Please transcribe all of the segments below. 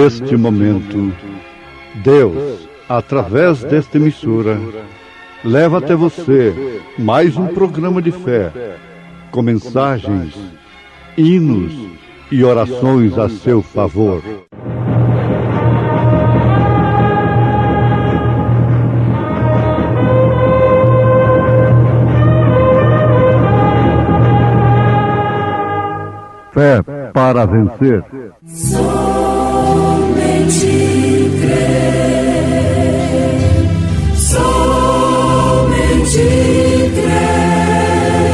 neste momento, Deus, através desta emissora, leva até você mais um programa de fé, com mensagens, hinos e orações a seu favor. Fé para vencer. Somente crer, somente crer,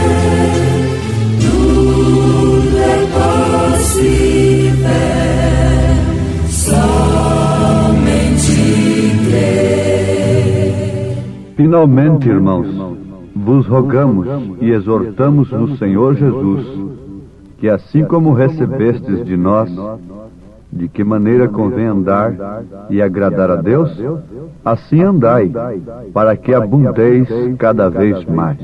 tudo é possível, somente crer. Finalmente, irmãos, vos rogamos e exortamos no Senhor Jesus, que assim como recebestes de nós, de que maneira convém andar e agradar a Deus, assim andai, para que abundeis cada vez mais.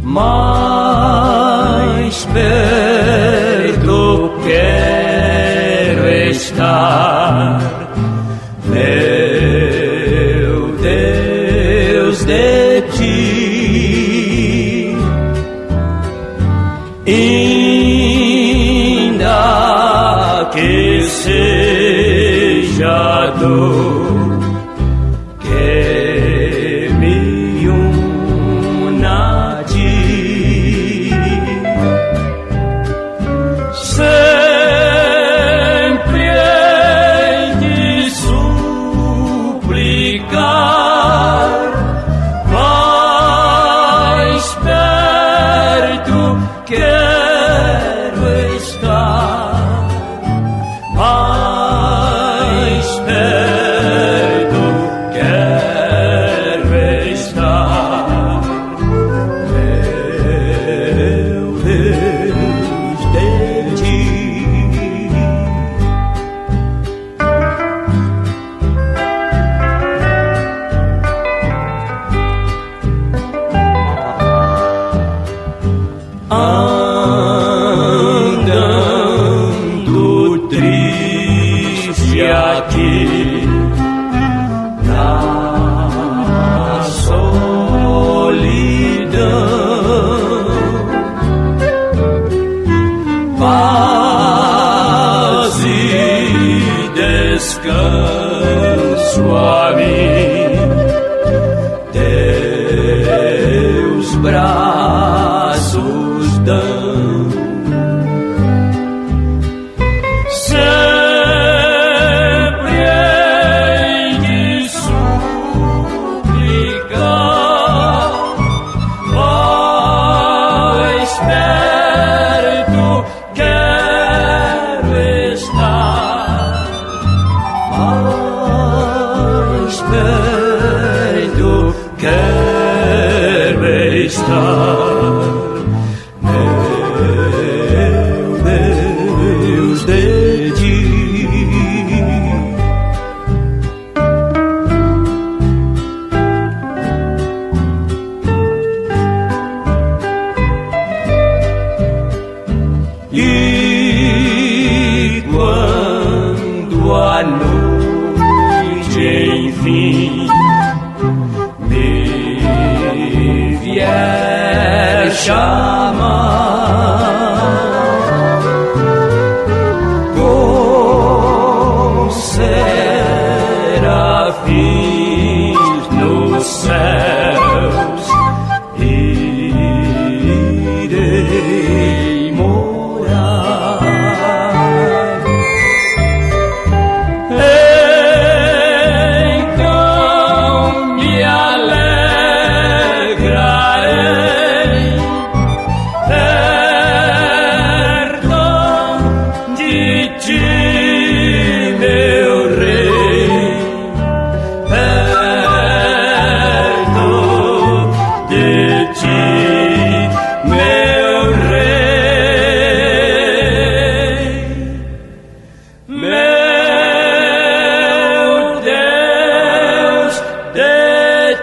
Mais perto quero estar, meu Deus, de ti, ainda que seja dor que me una a ti. Sempre hei de suplicar, mais perto quero estar, mais perto quero estar, meu Deus, de ti. Andando triste aqui na solidão, paz e descanso a mim, teus braços dão. Sempre hei de suplicar, mais perto quero estar, mais perto quero estar, meu Deus, de ti. E quando a noite enfim me vier chamar, com serafins nos céus irei morar. Então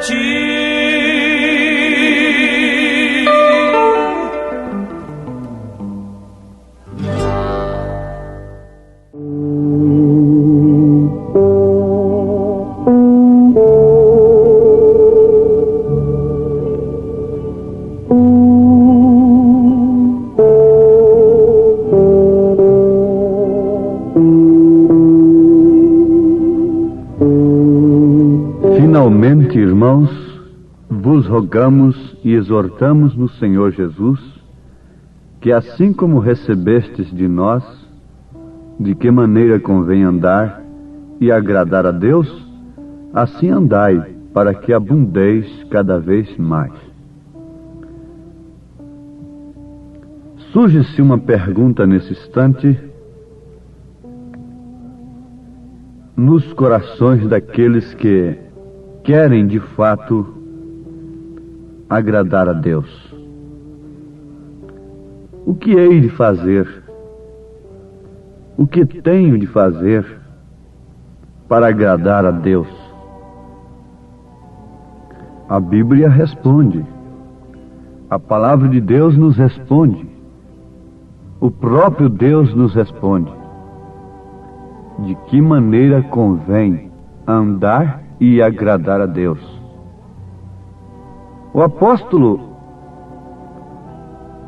ti. Finalmente, irmãos, vos rogamos e exortamos no Senhor Jesus, que assim como recebestes de nós, de que maneira convém andar e agradar a Deus, assim andai, para que abundeis cada vez mais. Surge-se uma pergunta nesse instante nos corações daqueles que querem de fato agradar a Deus. O que hei de fazer? O que tenho de fazer para agradar a Deus? A Bíblia responde. A palavra de Deus nos responde. O próprio Deus nos responde. De que maneira convém andar e agradar a Deus? O apóstolo,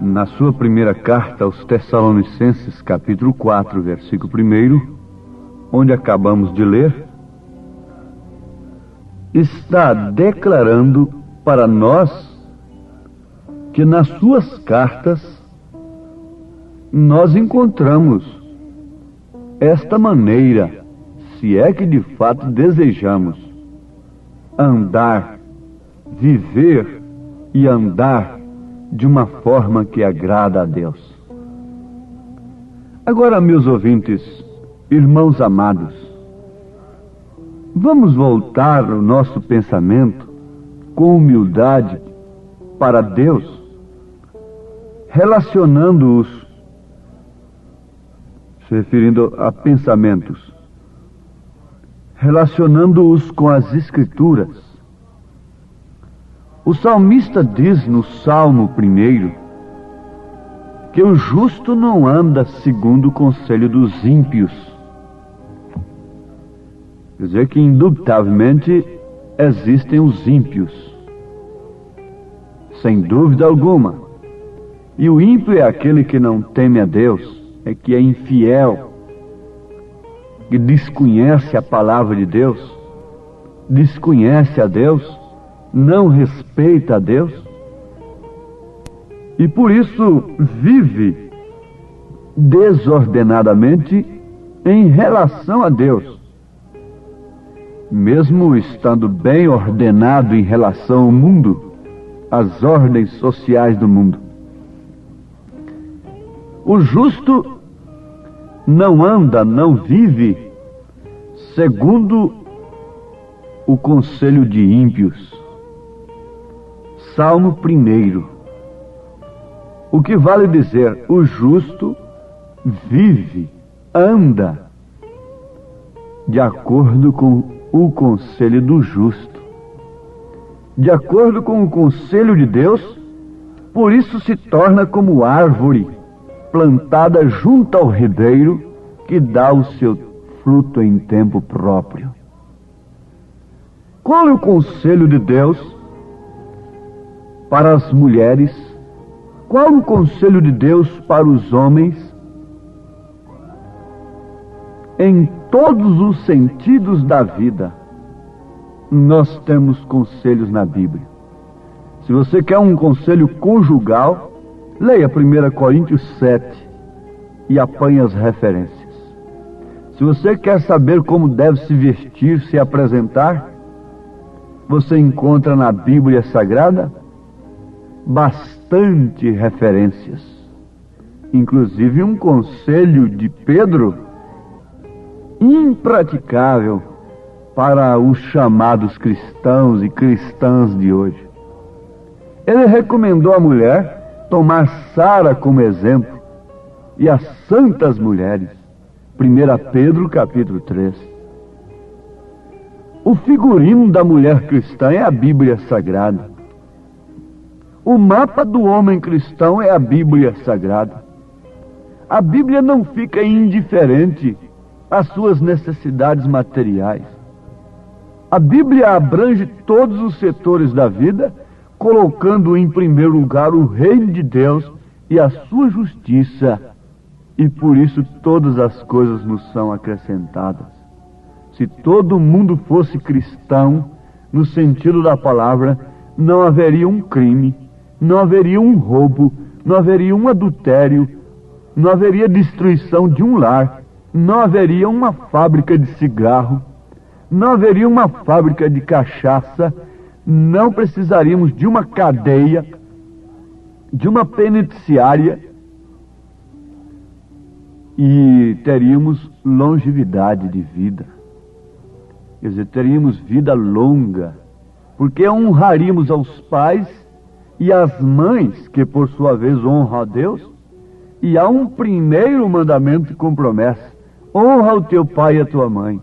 na sua primeira carta aos Tessalonicenses, capítulo 4, versículo 1, onde acabamos de ler, está declarando para nós que nas suas cartas nós encontramos esta maneira, se é que de fato desejamos andar, viver e andar de uma forma que agrada a Deus. Agora, meus ouvintes, irmãos amados, vamos voltar o nosso pensamento com humildade para Deus, relacionando-os, se referindo a pensamentos, relacionando-os com as Escrituras. O salmista diz no Salmo 1 que o justo não anda segundo o conselho dos ímpios. Quer dizer que, indubitavelmente, existem os ímpios, sem dúvida alguma. E o ímpio é aquele que não teme a Deus, é que é infiel, que desconhece a palavra de Deus, desconhece a Deus, não respeita a Deus, e por isso vive desordenadamente em relação a Deus, mesmo estando bem ordenado em relação ao mundo, às ordens sociais do mundo. O justo não anda, não vive segundo o conselho de ímpios. Salmo 1. O que vale dizer, o justo vive, anda de acordo com o conselho do justo, de acordo com o conselho de Deus, por isso se torna como árvore plantada junto ao ribeiro, que dá o seu fruto em tempo próprio. Qual é o conselho de Deus para as mulheres? Qual o conselho de Deus para os homens? Em todos os sentidos da vida, nós temos conselhos na Bíblia. Se você quer um conselho conjugal, leia 1 Coríntios 7 e apanhe as referências. Se você quer saber como deve se vestir, se apresentar, você encontra na Bíblia Sagrada bastante referências. Inclusive um conselho de Pedro impraticável para os chamados cristãos e cristãs de hoje. Ele recomendou à mulher tomar Sara como exemplo e as santas mulheres. 1 Pedro capítulo 3. O figurino da mulher cristã é a Bíblia Sagrada. O mapa do homem cristão é a Bíblia Sagrada. A Bíblia não fica indiferente às suas necessidades materiais. A Bíblia abrange todos os setores da vida, colocando em primeiro lugar o reino de Deus e a sua justiça. E por isso todas as coisas nos são acrescentadas. Se todo mundo fosse cristão, no sentido da palavra, não haveria um crime, não haveria um roubo, não haveria um adultério, não haveria destruição de um lar, não haveria uma fábrica de cigarro, não haveria uma fábrica de cachaça, não precisaríamos de uma cadeia, de uma penitenciária, e teríamos longevidade de vida. Quer dizer, teríamos vida longa, porque honraríamos aos pais e às mães, que por sua vez honram a Deus. E há um primeiro mandamento com promessa: honra o teu pai e a tua mãe.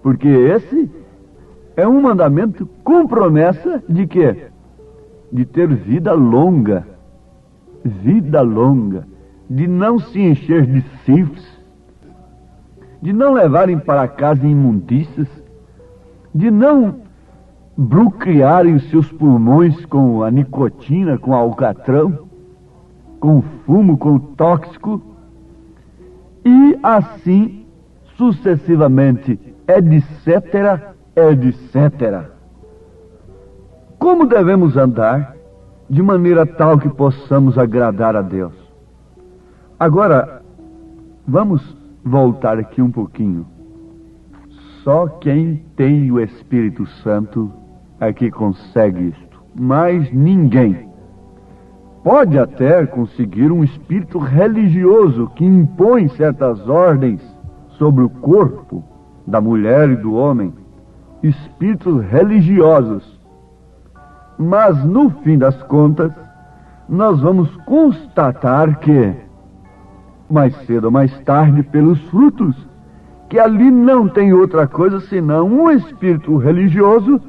Porque esse é um mandamento com promessa de quê? De ter vida longa. Vida longa. De não se encher de sífilis, de não levarem para casa imundícias, de não bloquearem os seus pulmões com a nicotina, com o alcatrão, com o fumo, com o tóxico, e assim sucessivamente, etc., etc. Como devemos andar de maneira tal que possamos agradar a Deus? Agora, vamos voltar aqui um pouquinho. Só quem tem o Espírito Santo é que consegue isto. Mas ninguém. Pode até conseguir um espírito religioso que impõe certas ordens sobre o corpo da mulher e do homem. Espíritos religiosos. Mas no fim das contas, nós vamos constatar que, mais cedo ou mais tarde, pelos frutos, que ali não tem outra coisa senão um espírito religioso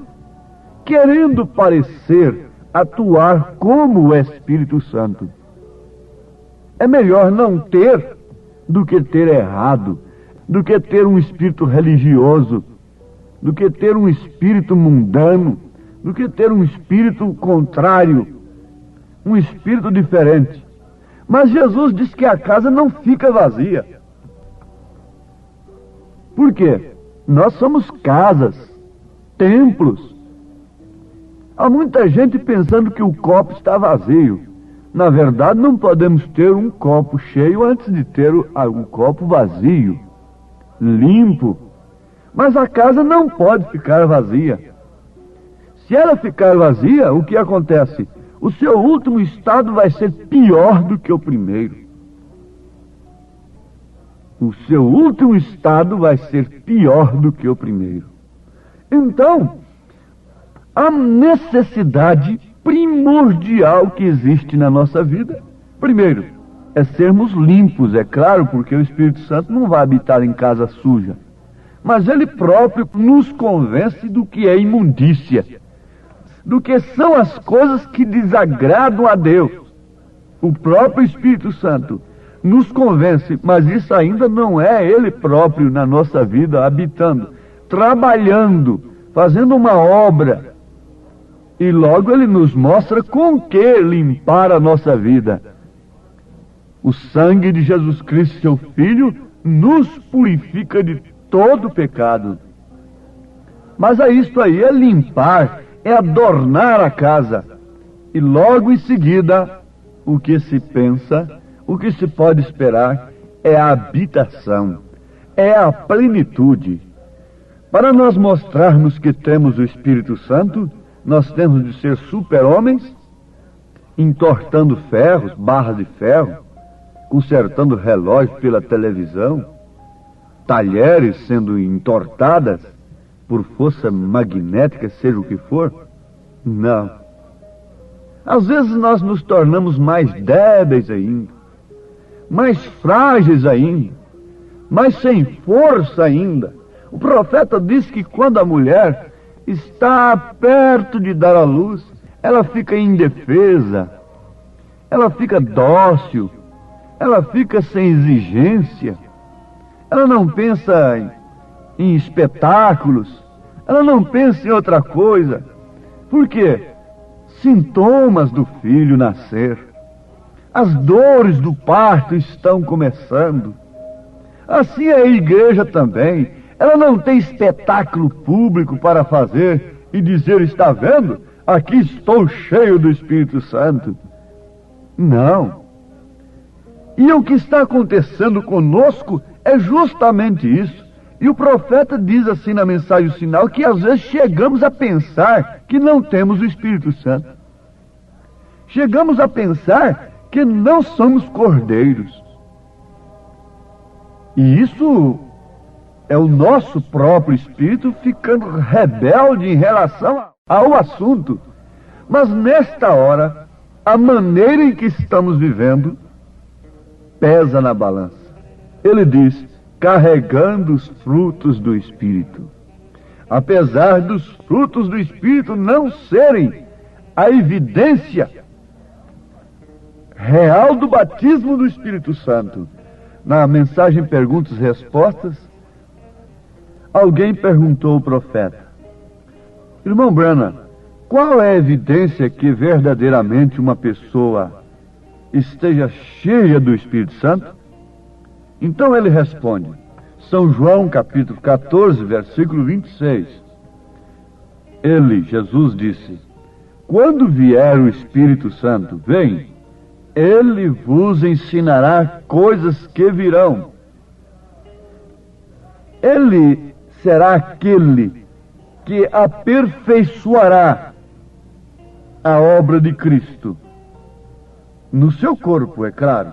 querendo parecer atuar como o Espírito Santo. É melhor não ter do que ter errado, do que ter um espírito religioso, do que ter um espírito mundano, do que ter um espírito contrário, um espírito diferente. Mas Jesus diz que a casa não fica vazia. Por quê? Nós somos casas, templos. Há muita gente pensando que o copo está vazio. Na verdade, não podemos ter um copo cheio antes de ter o copo vazio, limpo. Mas a casa não pode ficar vazia. Se ela ficar vazia, o que acontece? O seu último estado vai ser pior do que o primeiro. O seu último estado vai ser pior do que o primeiro. Então, a necessidade primordial que existe na nossa vida, primeiro, é sermos limpos, é claro, porque o Espírito Santo não vai habitar em casa suja. Mas ele próprio nos convence do que é imundícia, do que são as coisas que desagradam a Deus. O próprio Espírito Santo nos convence, mas isso ainda não é ele próprio na nossa vida, habitando, trabalhando, fazendo uma obra. E logo ele nos mostra com que limpar a nossa vida. O sangue de Jesus Cristo, seu Filho, nos purifica de todo pecado. Mas isto aí é limpar, é adornar a casa. E logo em seguida, o que se pensa, o que se pode esperar, é a habitação, é a plenitude. Para nós mostrarmos que temos o Espírito Santo, nós temos de ser super-homens, entortando ferros, barras de ferro, consertando relógios pela televisão, talheres sendo entortadas por força magnética, seja o que for. Não. Às vezes nós nos tornamos mais débeis ainda, mais frágeis ainda, mais sem força ainda, O profeta diz que quando a mulher está perto de dar à luz, ela fica indefesa, ela fica dócil, ela fica sem exigência, ela não pensa em espetáculos, ela não pensa em outra coisa. Por quê? Sintomas do filho nascer, as dores do parto estão começando. Assim é a igreja também. Ela não tem espetáculo público para fazer e dizer: está vendo? Aqui estou cheio do Espírito Santo. Não. E o que está acontecendo conosco é justamente isso. E o profeta diz assim na mensagem sinal que às vezes chegamos a pensar que não temos o Espírito Santo. Chegamos a pensar que não somos cordeiros. E isso é o nosso próprio espírito ficando rebelde em relação ao assunto. Mas nesta hora, a maneira em que estamos vivendo pesa na balança. Ele diz: carregando os frutos do Espírito. Apesar dos frutos do Espírito não serem a evidência real do batismo do Espírito Santo. Na mensagem Perguntas e Respostas, alguém perguntou ao profeta: irmão Branham, qual é a evidência que verdadeiramente uma pessoa esteja cheia do Espírito Santo? Então ele responde, São João capítulo 14, versículo 26. Jesus disse: quando vier o Espírito Santo, vem, ele vos ensinará coisas que virão. Ele será aquele que aperfeiçoará a obra de Cristo no seu corpo, é claro.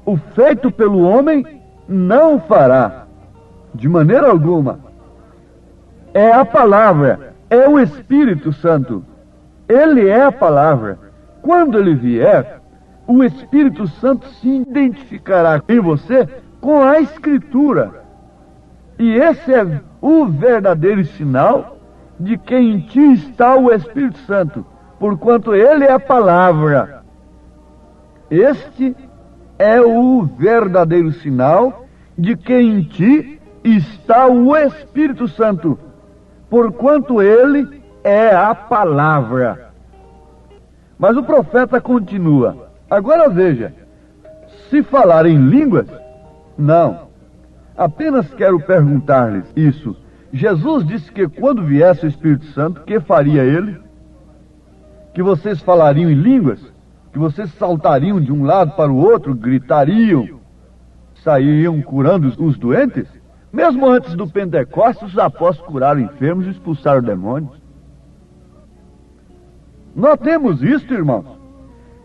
O feito pelo homem não o fará, de maneira alguma. É a palavra, é o Espírito Santo. Ele é a palavra. Quando ele vier, o Espírito Santo se identificará em você com a Escritura. E esse é o verdadeiro sinal de que em ti está o Espírito Santo, porquanto ele é a palavra. Este é o verdadeiro sinal de que em ti está o Espírito Santo, porquanto ele é a palavra. Mas o profeta continua. Agora veja, se falar em línguas, não. Apenas quero perguntar-lhes isso. Jesus disse que quando viesse o Espírito Santo, que faria ele? Que vocês falariam em línguas? Que vocês saltariam de um lado para o outro, gritariam, sairiam curando os doentes? Mesmo antes do Pentecostes, os apóstolos curaram enfermos e expulsaram demônios. Notemos isto, irmãos.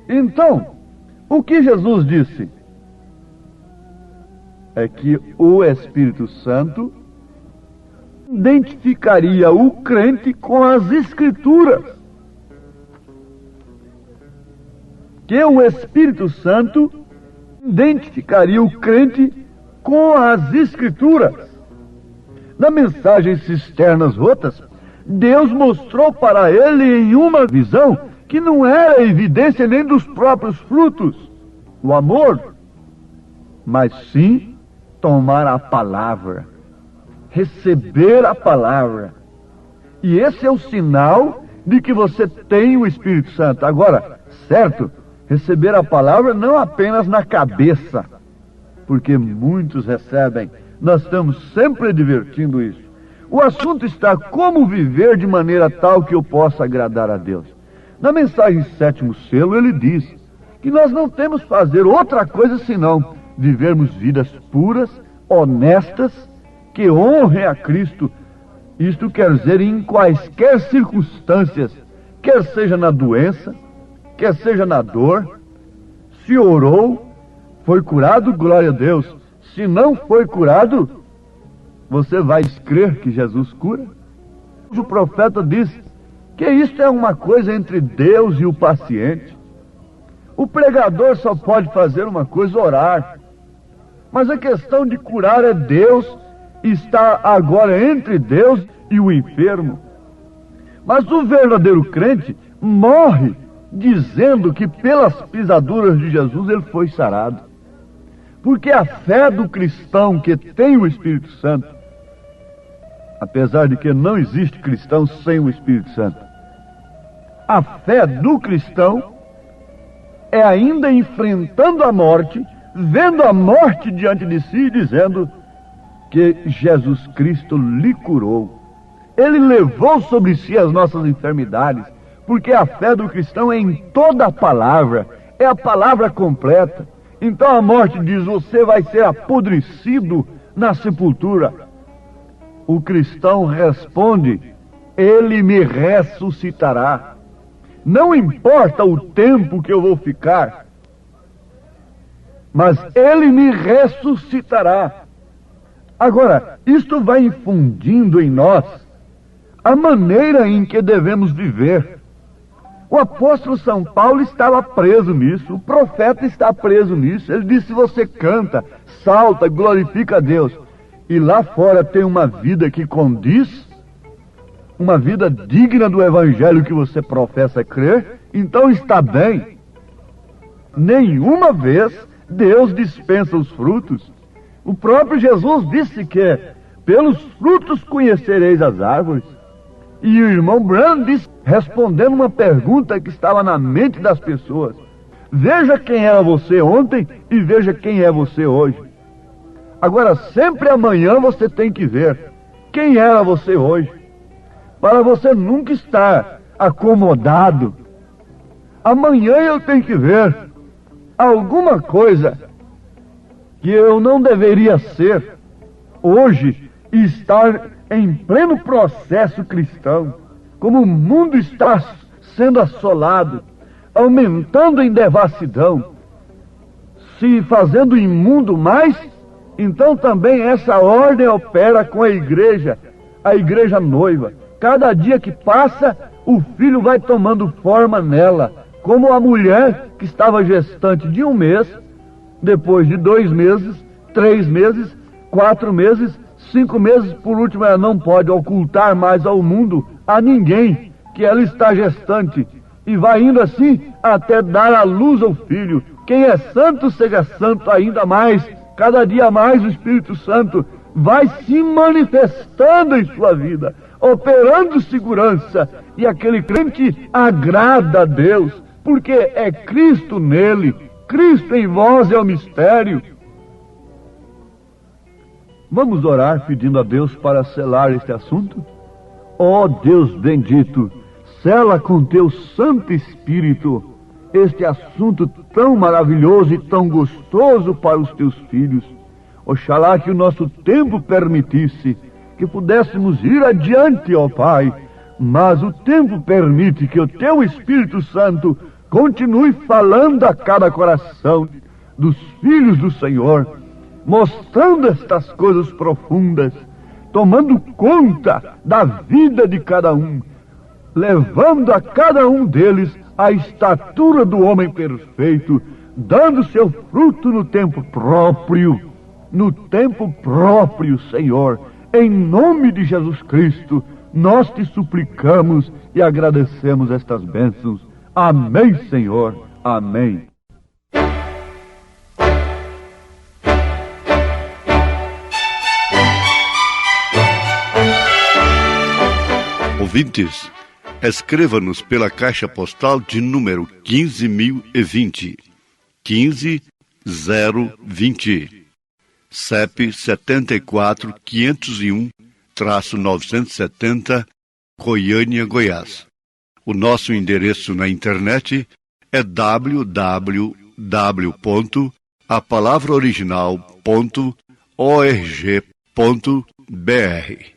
Então, o que Jesus disse? É que o Espírito Santo identificaria o crente com as Escrituras. Que o Espírito Santo identificaria o crente com as Escrituras. Na mensagem Cisternas Rotas, Deus mostrou para ele em uma visão que não era evidência nem dos próprios frutos, o amor, mas sim tomar a palavra, receber a palavra. E esse é o sinal de que você tem o Espírito Santo. Agora, certo, receber a palavra não apenas na cabeça, porque muitos recebem. Nós estamos sempre advertindo isso. O assunto está como viver de maneira tal que eu possa agradar a Deus. Na mensagem Sétimo Selo, ele diz que nós não temos que fazer outra coisa senão vivermos vidas puras, honestas, que honrem a Cristo. Isto quer dizer em quaisquer circunstâncias, quer seja na doença, quer seja na dor. Se orou, foi curado, glória a Deus. Se não foi curado, você vai crer que Jesus cura? O profeta diz que isto é uma coisa entre Deus e o paciente. O pregador só pode fazer uma coisa, orar. Mas a questão de curar é Deus está agora entre Deus e o enfermo. Mas o verdadeiro crente morre dizendo que pelas pisaduras de Jesus ele foi sarado. Porque a fé do cristão que tem o Espírito Santo, apesar de que não existe cristão sem o Espírito Santo, a fé do cristão é ainda enfrentando a morte, vendo a morte diante de si e dizendo que Jesus Cristo lhe curou. Ele levou sobre si as nossas enfermidades, porque a fé do cristão é em toda a palavra, é a palavra completa. Então a morte diz: você vai ser apodrecido na sepultura. O cristão responde: ele me ressuscitará. Não importa o tempo que eu vou ficar, mas ele me ressuscitará. Agora, isto vai infundindo em nós a maneira em que devemos viver. O apóstolo São Paulo estava preso nisso, o profeta está preso nisso. Ele disse: você canta, salta, glorifica a Deus, e lá fora tem uma vida que condiz, uma vida digna do evangelho que você professa crer, então está bem. Nenhuma vez Deus dispensa os frutos. O próprio Jesus disse que pelos frutos conhecereis as árvores. E o irmão Branham disse, respondendo uma pergunta que estava na mente das pessoas: veja quem era você ontem e veja quem é você hoje. Agora, sempre amanhã você tem que ver quem era você hoje, para você nunca estar acomodado. Amanhã eu tenho que ver alguma coisa que eu não deveria ser hoje e estar em pleno processo cristão. Como o mundo está sendo assolado, aumentando em devassidão, se fazendo imundo mais, então também essa ordem opera com a igreja noiva. Cada dia que passa, o filho vai tomando forma nela, como a mulher que estava gestante de 1 mês, depois de 2 meses, 3 meses, 4 meses, 5 meses, por último, ela não pode ocultar mais ao mundo, a ninguém, que ela está gestante, e vai indo assim até dar à luz ao filho. Quem é santo, seja santo ainda mais. Cada dia mais o Espírito Santo vai se manifestando em sua vida, operando segurança, e aquele crente agrada a Deus, porque é Cristo nele. Cristo em vós é o mistério. Vamos orar pedindo a Deus para selar este assunto? Ó Deus bendito, sela com teu Santo Espírito este assunto tão maravilhoso e tão gostoso para os teus filhos. Oxalá que o nosso tempo permitisse que pudéssemos ir adiante, ó Pai, mas o tempo permite que o teu Espírito Santo continue falando a cada coração dos filhos do Senhor, mostrando estas coisas profundas, tomando conta da vida de cada um, levando a cada um deles a estatura do homem perfeito, dando seu fruto no tempo próprio, Senhor. Em nome de Jesus Cristo, nós te suplicamos e agradecemos estas bênçãos. Amém, Senhor. Amém. Ouvintes, escreva-nos pela caixa postal de número 15.020, 15020, CEP 74.501-970, Goiânia, Goiás. O nosso endereço na internet é www.apalavraoriginal.org.br.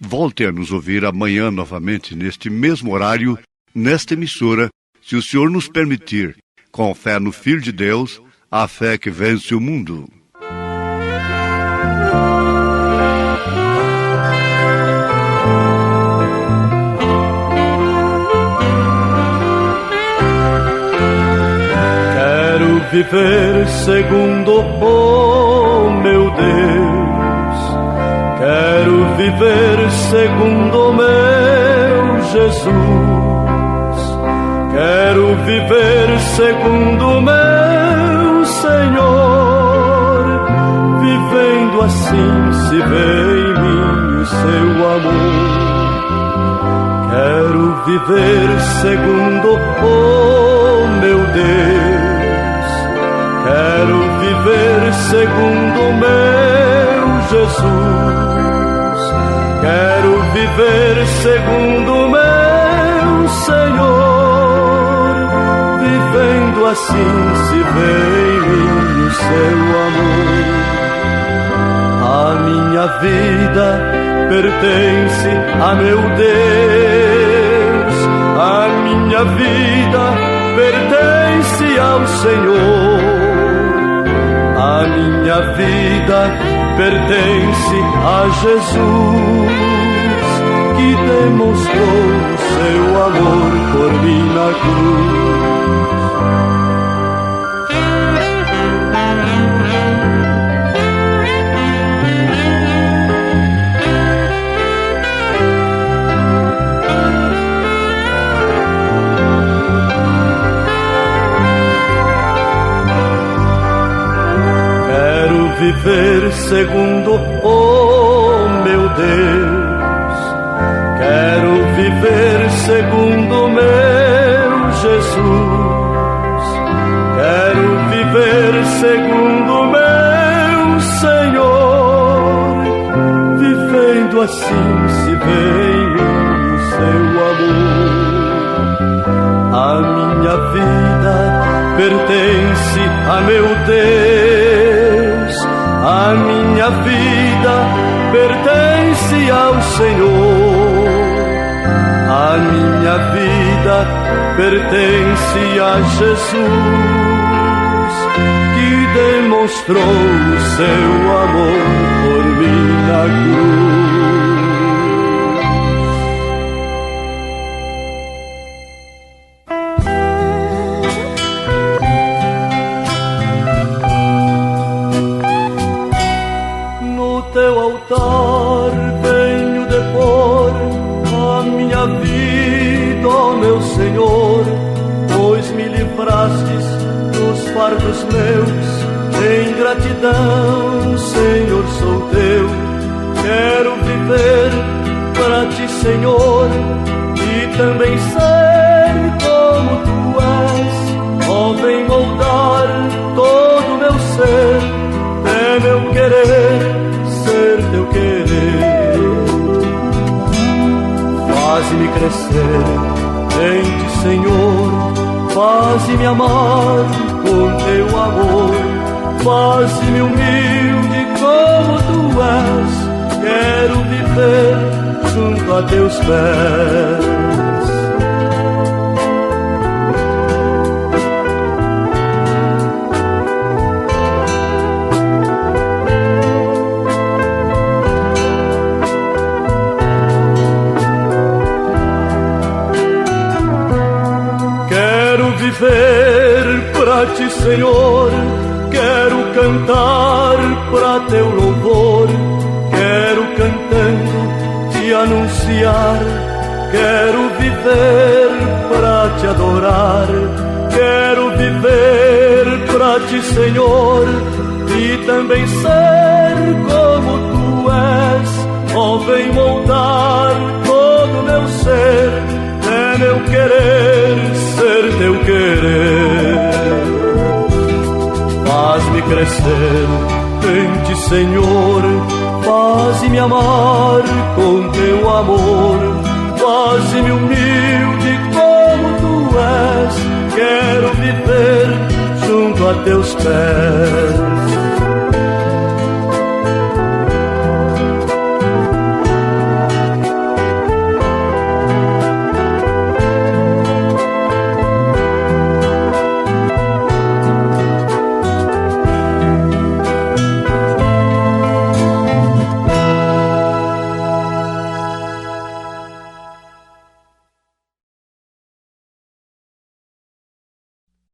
Volte a nos ouvir amanhã novamente neste mesmo horário, nesta emissora, se o Senhor nos permitir, com fé no Filho de Deus, a fé que vence o mundo. Quero viver segundo, oh meu Deus, viver segundo o meu Jesus. Quero viver segundo o meu Senhor. Vivendo assim se vê em mim o seu amor. Quero viver segundo o meu Deus. Quero viver segundo o meu Jesus. Quero viver segundo o meu Senhor. Vivendo assim se vê em mim o seu amor. A minha vida pertence a meu Deus. A minha vida pertence ao Senhor. A minha vida pertence a Jesus, que demonstrou o seu amor por mim na cruz. Viver segundo o meu Deus. Quero viver segundo o meu Jesus. Quero viver segundo o meu Senhor. Vivendo assim se vê em mim o seu amor. A minha vida pertence a meu Deus. A minha vida pertence ao Senhor. A minha vida pertence a Jesus, que demonstrou o seu amor por mim na cruz. Teu altar venho depor a minha vida, ó meu Senhor, pois me livrastes dos fardos meus. Em gratidão, Senhor, sou teu. Quero viver para ti, Senhor, e também ser como tu és. Ó, vem moldar todo o meu ser, é meu querer ser teu querer. Faze-me crescer em ti, Senhor. Faze-me amar com teu amor. Faze-me humilde como tu és. Quero viver junto a teus pés. Viver pra ti, Senhor, quero cantar pra teu louvor, quero cantando te anunciar, quero viver pra te adorar, quero viver pra ti, Senhor, e também ser como tu és. Ó, vem moldar todo o meu ser, é meu querer ser teu querer. Faz-me crescer em ti, Senhor. Faz-me amar com teu amor. Faz-me humilde como tu és. Quero viver junto a teus pés.